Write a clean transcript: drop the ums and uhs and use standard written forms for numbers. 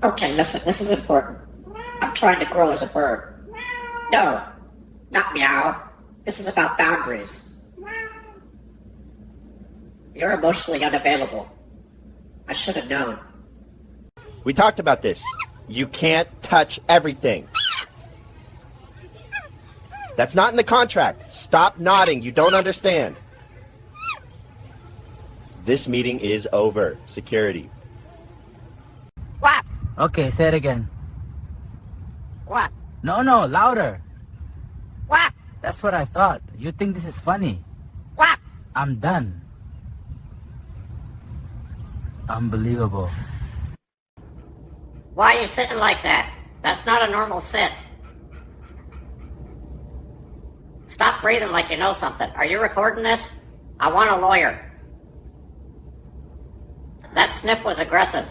Okay, listen, this is important. I'm trying to grow as a bird. No, not meow. This is about boundaries. You're emotionally unavailable. I should have known. We talked about this. You can't touch everything. That's not in the contract. Stop nodding. You don't understand. This meeting is over. Security. What? Okay, say it again. What? No, louder. What? That's what I thought. You think this is funny. What? I'm done. Unbelievable. Why are you sitting like that? That's not a normal sit. Stop breathing like you know something. Are you recording this? I want a lawyer. That sniff was aggressive.